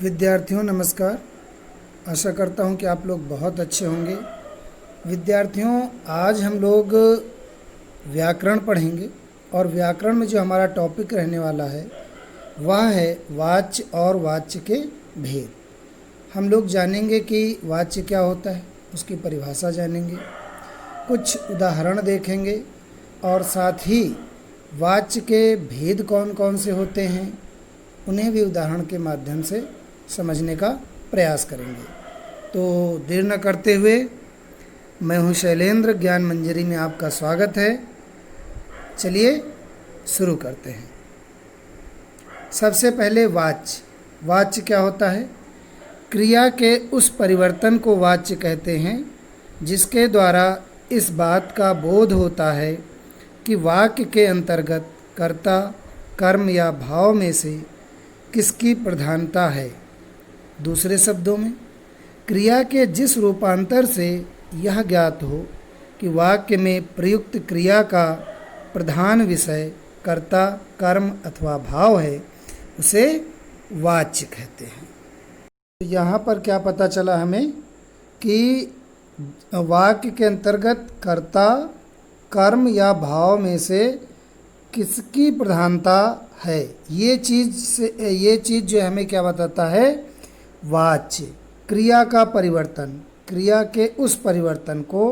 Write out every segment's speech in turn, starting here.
विद्यार्थियों नमस्कार। आशा करता हूँ कि आप लोग बहुत अच्छे होंगे। विद्यार्थियों, आज हम लोग व्याकरण पढ़ेंगे और व्याकरण में जो हमारा टॉपिक रहने वाला है वह है वाच्य और वाच्य के भेद। हम लोग जानेंगे कि वाच्य क्या होता है, उसकी परिभाषा जानेंगे, कुछ उदाहरण देखेंगे और साथ ही वाच्य के भेद कौन कौन से होते हैं उन्हें भी उदाहरण के माध्यम से समझने का प्रयास करेंगे। तो देर न करते हुए मैं हूँ शैलेंद्र, ज्ञान मंजरी में आपका स्वागत है। चलिए शुरू करते हैं। सबसे पहले वाच्य। वाच्य क्या होता है? क्रिया के उस परिवर्तन को वाच्य कहते हैं जिसके द्वारा इस बात का बोध होता है कि वाक्य के अंतर्गत कर्ता, कर्म या भाव में से किसकी प्रधानता है। दूसरे शब्दों में, क्रिया के जिस रूपांतर से यह ज्ञात हो कि वाक्य में प्रयुक्त क्रिया का प्रधान विषय कर्ता, कर्म अथवा भाव है, उसे वाच्य कहते हैं। तो यहाँ पर क्या पता चला हमें कि वाक्य के अंतर्गत कर्ता, कर्म या भाव में से किसकी प्रधानता है, ये चीज़ जो हमें क्या बताता है? वाच्य। क्रिया का परिवर्तन, क्रिया के उस परिवर्तन को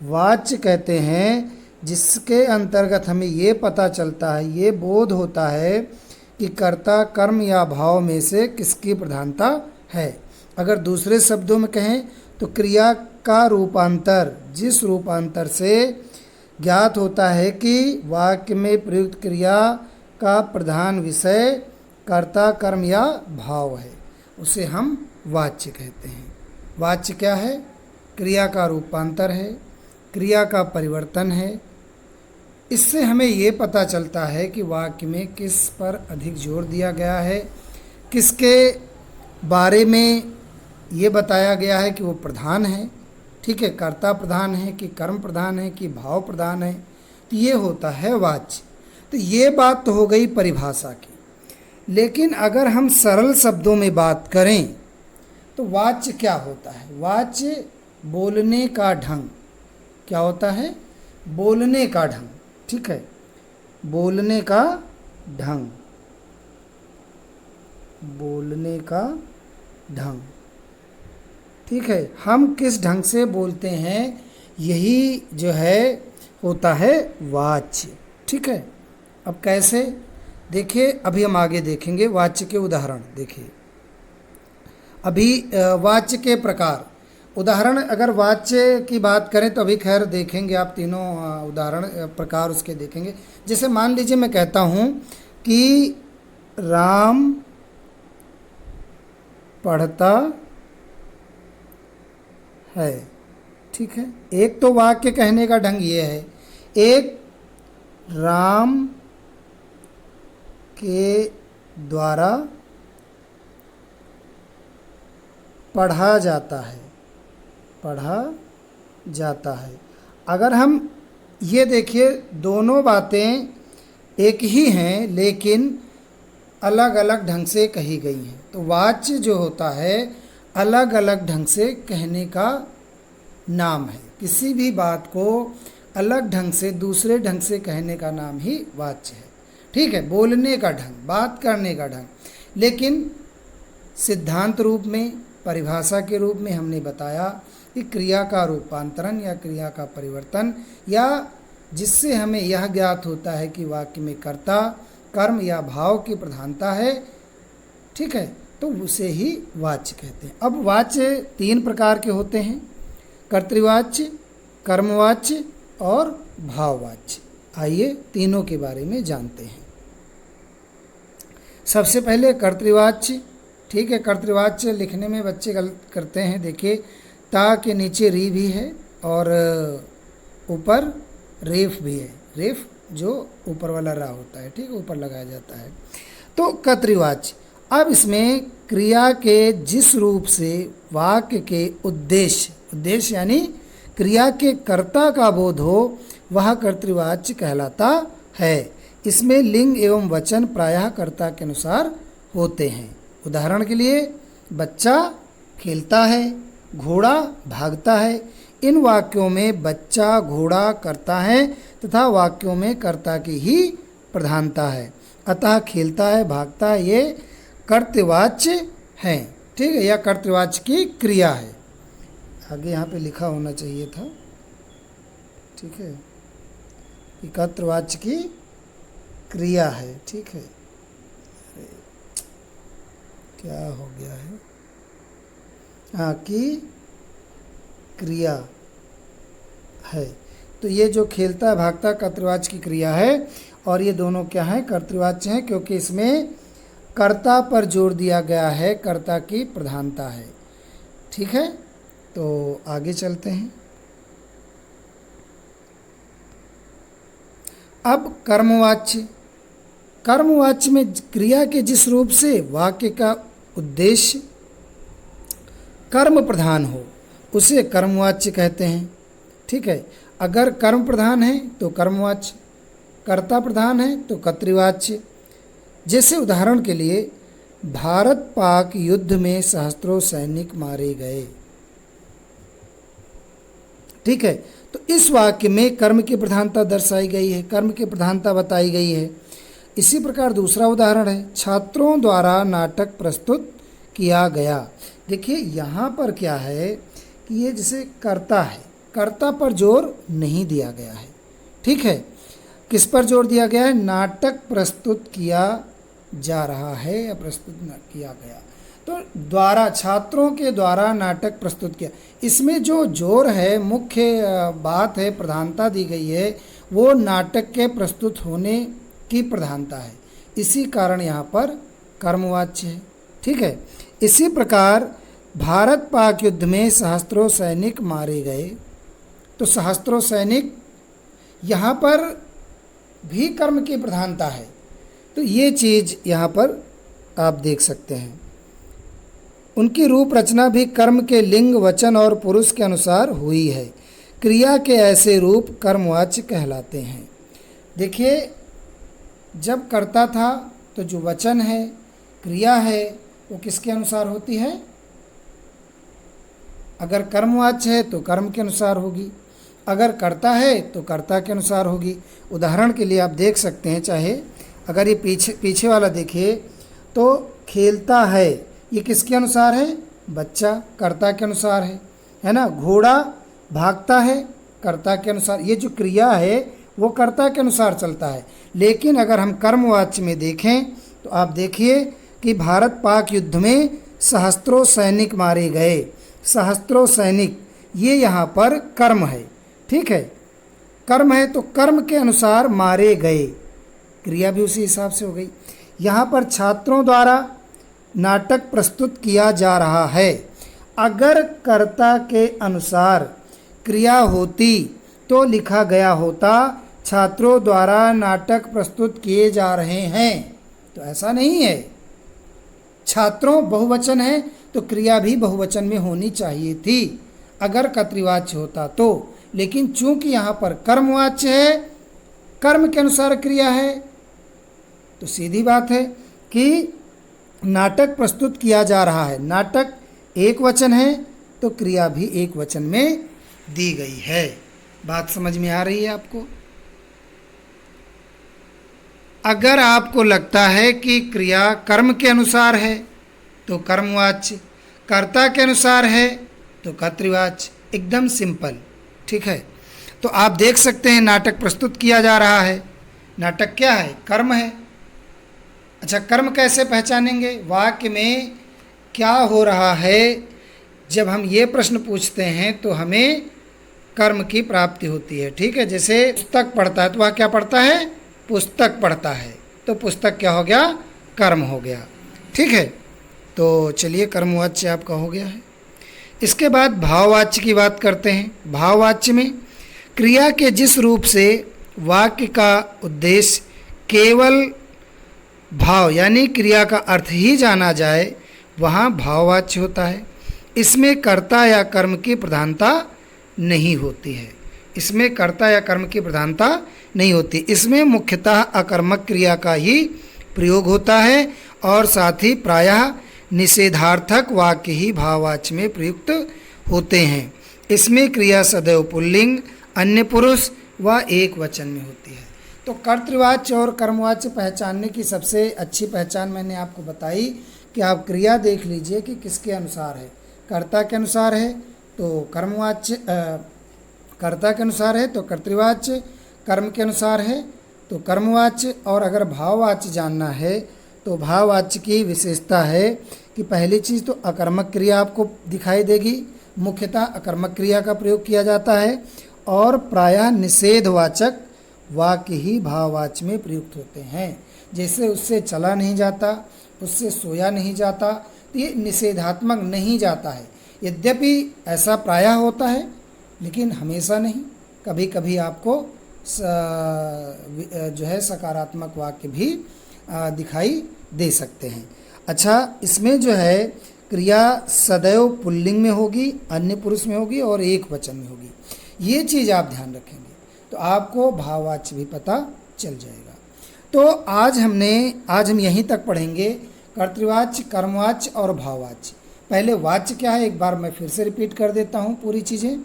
वाच्य कहते हैं जिसके अंतर्गत हमें ये पता चलता है, ये बोध होता है कि कर्ता, कर्म या भाव में से किसकी प्रधानता है। अगर दूसरे शब्दों में कहें तो क्रिया का रूपांतर, जिस रूपांतर से ज्ञात होता है कि वाक्य में प्रयुक्त क्रिया का प्रधान विषय कर्ता, कर्म या भाव है, उसे हम वाच्य कहते हैं। वाच्य क्या है? क्रिया का रूपांतर है, क्रिया का परिवर्तन है। इससे हमें ये पता चलता है कि वाक्य में किस पर अधिक जोर दिया गया है, किसके बारे में ये बताया गया है कि वो प्रधान है। ठीक है, कर्ता प्रधान है कि कर्म प्रधान है कि भाव प्रधान है, तो ये होता है वाच्य। तो ये बात तो हो गई परिभाषा की। लेकिन अगर हम सरल शब्दों में बात करें तो वाच्य क्या होता है? वाच्य बोलने का ढंग। क्या होता है? बोलने का ढंग। ठीक है, बोलने का ढंग, बोलने का ढंग। ठीक है, हम किस ढंग से बोलते हैं, यही जो है होता है वाच्य। ठीक है, अब कैसे? देखिए, अभी हम आगे देखेंगे वाच्य के उदाहरण। देखिए, अभी वाच्य के प्रकार, उदाहरण अगर वाच्य की बात करें तो अभी खैर देखेंगे, आप तीनों उदाहरण प्रकार उसके देखेंगे। जैसे मान लीजिए मैं कहता हूँ कि राम पढ़ता है। ठीक है, एक तो वाक्य कहने का ढंग ये है, एक राम के द्वारा पढ़ा जाता है, पढ़ा जाता है। अगर हम ये देखिए, दोनों बातें एक ही हैं लेकिन अलग अलग ढंग से कही गई हैं, तो वाच्य जो होता है अलग अलग ढंग से कहने का नाम है। किसी भी बात को अलग ढंग से दूसरे ढंग से कहने का नाम ही वाच्य है। ठीक है, बोलने का ढंग, बात करने का ढंग। लेकिन सिद्धांत रूप में, परिभाषा के रूप में हमने बताया कि क्रिया का रूपांतरण या क्रिया का परिवर्तन, या जिससे हमें यह ज्ञात होता है कि वाक्य में कर्ता, कर्म या भाव की प्रधानता है। ठीक है, तो उसे ही वाच्य कहते हैं। अब वाच्य तीन प्रकार के होते हैं, कर्तृवाच्य, कर्मवाच्य और भाववाच्य। आइए तीनों के बारे में जानते हैं। सबसे पहले कर्तृवाच्य। ठीक है, कर्तृवाच्य लिखने में बच्चे गलत करते हैं। देखिए, ता के नीचे री भी है और ऊपर रेफ भी है। रेफ जो ऊपर वाला रा होता है, ठीक है, ऊपर लगाया जाता है। तो कर्तृवाच्य, अब इसमें क्रिया के जिस रूप से वाक्य के उद्देश्य, उद्देश्य यानी क्रिया के कर्ता का बोध हो, वह कर्तृवाच्य कहलाता है। इसमें लिंग एवं वचन प्रायः कर्ता के अनुसार होते हैं। उदाहरण के लिए बच्चा खेलता है, घोड़ा भागता है। इन वाक्यों में बच्चा, घोड़ा कर्ता है तथा वाक्यों में कर्ता की ही प्रधानता है। अतः खेलता है, भागता है, ये कर्तृवाच्य हैं। ठीक है, या कर्तृवाच्य की क्रिया है। आगे यहाँ पे लिखा होना चाहिए था, ठीक है, कि कर्तृवाच्य की क्रिया है। ठीक है, अरे क्या हो गया है, हाँ, की क्रिया है। तो ये जो खेलता है, भागता, कर्तृवाच्य की क्रिया है, और ये दोनों क्या हैं, कर्तृवाच्य हैं, क्योंकि इसमें कर्ता पर जोर दिया गया है, कर्ता की प्रधानता है। ठीक है, तो आगे चलते हैं। अब कर्मवाच्य। कर्मवाच्य में क्रिया के जिस रूप से वाक्य का उद्देश्य कर्म प्रधान हो उसे कर्मवाच्य कहते हैं। ठीक है, अगर कर्म प्रधान है तो कर्मवाच्य, कर्ता प्रधान है तो कर्तृवाच्य। जैसे उदाहरण के लिए भारत पाक युद्ध में सहस्त्रों सैनिक मारे गए। ठीक है, तो इस वाक्य में कर्म की प्रधानता दर्शाई गई है, कर्म की प्रधानता बताई गई है। इसी प्रकार दूसरा उदाहरण है, छात्रों द्वारा नाटक प्रस्तुत किया गया। देखिए यहाँ पर क्या है कि ये जैसे कर्ता है, कर्ता पर जोर नहीं दिया गया है। ठीक है, किस पर जोर दिया गया है, नाटक प्रस्तुत किया जा रहा है या प्रस्तुत न किया गया। तो द्वारा, छात्रों के द्वारा नाटक प्रस्तुत किया, इसमें जो जोर है, मुख्य बात है, प्रधानता दी गई है, वो नाटक के प्रस्तुत होने की प्रधानता है। इसी कारण यहाँ पर कर्मवाच्य है। ठीक है, इसी प्रकार भारत पाक युद्ध में सहस्त्रों सैनिक मारे गए, तो सहस्त्रों सैनिक यहाँ पर भी कर्म की प्रधानता है। तो ये चीज़ यहाँ पर आप देख सकते हैं। उनकी रूप रचना भी कर्म के लिंग, वचन और पुरुष के अनुसार हुई है। क्रिया के ऐसे रूप कर्मवाच्य कहलाते हैं। देखिए, जब कर्ता था तो जो वचन है, क्रिया है, वो किसके अनुसार होती है, अगर कर्मवाच्य है तो कर्म के अनुसार होगी, अगर कर्ता है तो कर्ता के अनुसार होगी। उदाहरण के लिए आप देख सकते हैं, चाहे अगर ये पीछे वाला देखिए तो खेलता है, ये किसके अनुसार है, बच्चा, कर्ता के अनुसार है ना। घोड़ा भागता है, कर्ता के अनुसार। ये जो क्रिया है वो कर्ता के अनुसार चलता है। लेकिन अगर हम कर्मवाच्य में देखें तो आप देखिए कि भारत पाक युद्ध में सहस्त्रों सैनिक मारे गए। सहस्त्रों सैनिक, ये यहाँ पर कर्म है। ठीक है, कर्म है तो कर्म के अनुसार मारे गए, क्रिया भी उसी हिसाब से हो गई। यहाँ पर छात्रों द्वारा नाटक प्रस्तुत किया जा रहा है। अगर कर्ता के अनुसार क्रिया होती तो लिखा गया होता छात्रों द्वारा नाटक प्रस्तुत किए जा रहे हैं। तो ऐसा नहीं है, छात्रों बहुवचन है तो क्रिया भी बहुवचन में होनी चाहिए थी अगर कर्तृवाच्य होता तो। लेकिन चूंकि यहाँ पर कर्मवाच्य है, कर्म के अनुसार क्रिया है, तो सीधी बात है कि नाटक प्रस्तुत किया जा रहा है। नाटक एक वचन है तो क्रिया भी एक वचन में दी गई है। बात समझ में आ रही है आपको? अगर आपको लगता है कि क्रिया कर्म के अनुसार है तो कर्मवाच्य, कर्ता के अनुसार है तो कर्तृवाच्य, एकदम सिंपल। ठीक है, तो आप देख सकते हैं नाटक प्रस्तुत किया जा रहा है। नाटक क्या है? कर्म है। अच्छा, कर्म कैसे पहचानेंगे? वाक्य में क्या हो रहा है, जब हम ये प्रश्न पूछते हैं तो हमें कर्म की प्राप्ति होती है। ठीक है, जैसे पुस्तक पढ़ता है तो वह क्या पढ़ता है? पुस्तक पढ़ता है, तो पुस्तक क्या हो गया? कर्म हो गया। ठीक है, तो चलिए कर्मवाच्य आपका हो गया है। इसके बाद भाववाच्य की बात करते हैं। भाववाच्य में क्रिया के जिस रूप से वाक्य का उद्देश्य केवल भाव यानी क्रिया का अर्थ ही जाना जाए, वहाँ भाववाच्य होता है। इसमें कर्ता या कर्म की प्रधानता नहीं होती है। इसमें कर्ता या कर्म की प्रधानता नहीं होती। इसमें मुख्यतः अकर्मक क्रिया का ही प्रयोग होता है और साथ ही प्रायः निषेधार्थक वाक्य ही भाववाच्य में प्रयुक्त होते हैं। इसमें क्रिया सदैव पुल्लिंग, अन्य पुरुष व एक वचन में होती है। तो कर्तृवाच्य और कर्मवाच्य पहचानने की सबसे अच्छी पहचान मैंने आपको बताई कि आप क्रिया देख लीजिए कि किसके अनुसार है। कर्ता के अनुसार है तो कर्मवाच्य, कर्ता के अनुसार है तो कर्तृवाच्य, कर्म के अनुसार है तो कर्मवाच्य, और अगर भाववाच्य जानना है तो भाववाच्य की विशेषता है कि पहली चीज़ तो अकर्मक क्रिया आपको दिखाई देगी, मुख्यतः अकर्मक क्रिया का प्रयोग किया जाता है, और प्रायः निषेधवाचक वाक्य ही भाववाच्य में प्रयुक्त होते हैं। जैसे उससे चला नहीं जाता, उससे सोया नहीं जाता, तो ये निषेधात्मक नहीं जाता है। यद्यपि ऐसा प्रायः होता है लेकिन हमेशा नहीं, कभी कभी आपको जो है सकारात्मक वाक्य भी दिखाई दे सकते हैं। अच्छा, इसमें जो है क्रिया सदैव पुल्लिंग में होगी, अन्य पुरुष में होगी और एक वचन में होगी। ये चीज़ आप ध्यान रखेंगे तो आपको भाववाच्य भी पता चल जाएगा। तो आज हम यहीं तक पढ़ेंगे कर्तृवाच्य, कर्मवाच्य और भाववाच्य। पहले वाच्य क्या है एक बार मैं फिर से रिपीट कर देता हूँ पूरी चीज़ें।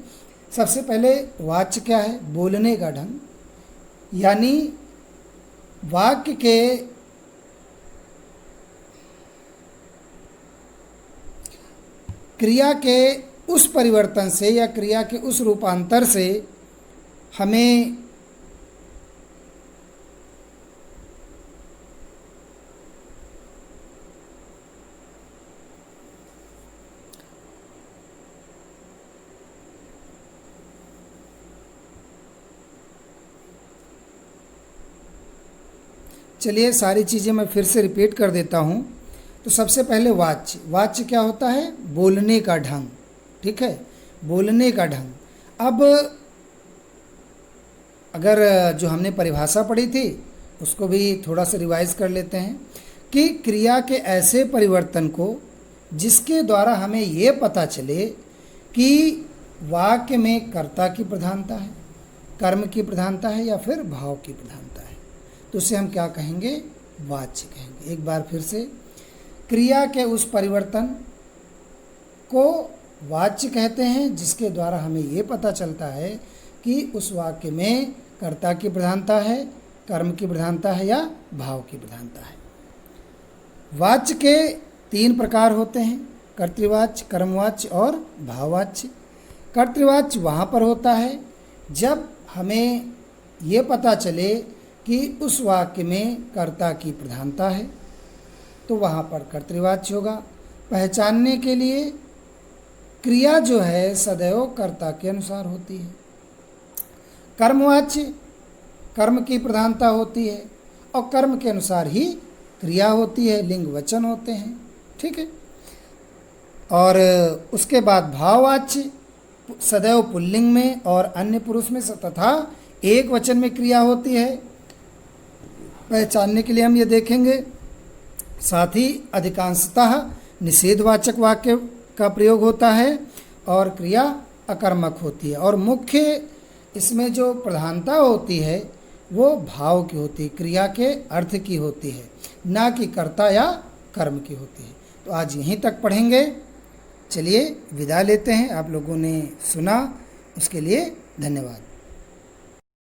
सबसे पहले वाच्य क्या है? बोलने का ढंग, यानी वाक्य के क्रिया के उस परिवर्तन से या क्रिया के उस रूपांतर से हमें चलिए सारी चीज़ें मैं फिर से रिपीट कर देता हूँ। तो सबसे पहले वाच्य, वाच्य क्या होता है? बोलने का ढंग, ठीक है, बोलने का ढंग। अब अगर जो हमने परिभाषा पढ़ी थी उसको भी थोड़ा सा रिवाइज कर लेते हैं कि क्रिया के ऐसे परिवर्तन को जिसके द्वारा हमें ये पता चले कि वाक्य में कर्ता की प्रधानता है, कर्म की प्रधानता है या फिर भाव की प्रधानता है, तो उसे हम क्या कहेंगे? वाच्य कहेंगे। एक बार फिर से, क्रिया के उस परिवर्तन को वाच्य कहते हैं जिसके द्वारा हमें ये पता चलता है कि उस वाक्य में कर्ता की प्रधानता है, कर्म की प्रधानता है या भाव की प्रधानता है। वाच्य के 3 प्रकार होते हैं, कर्तृवाच्य, कर्मवाच्य और भाववाच्य। कर्तृवाच्य वहाँ पर होता है जब हमें ये पता चले कि उस वाक्य में कर्ता की प्रधानता है, तो वहाँ पर कर्तृवाच्य होगा। पहचानने के लिए क्रिया जो है सदैव कर्ता के अनुसार होती है। कर्मवाच्य, कर्म की प्रधानता होती है और कर्म के अनुसार ही क्रिया होती है, लिंग वचन होते हैं, ठीक है। और उसके बाद भाववाच्य सदैव पुल्लिंग में और अन्य पुरुष में तथा एक वचन में क्रिया होती है। पहचानने के लिए हम ये देखेंगे, साथ ही अधिकांशतः निषेधवाचक वाक्य का प्रयोग होता है और क्रिया अकर्मक होती है, और मुख्य इसमें जो प्रधानता होती है वो भाव की होती है, क्रिया के अर्थ की होती है, ना कि कर्ता या कर्म की होती है। तो आज यहीं तक पढ़ेंगे। चलिए विदा लेते हैं। आप लोगों ने सुना उसके लिए धन्यवाद।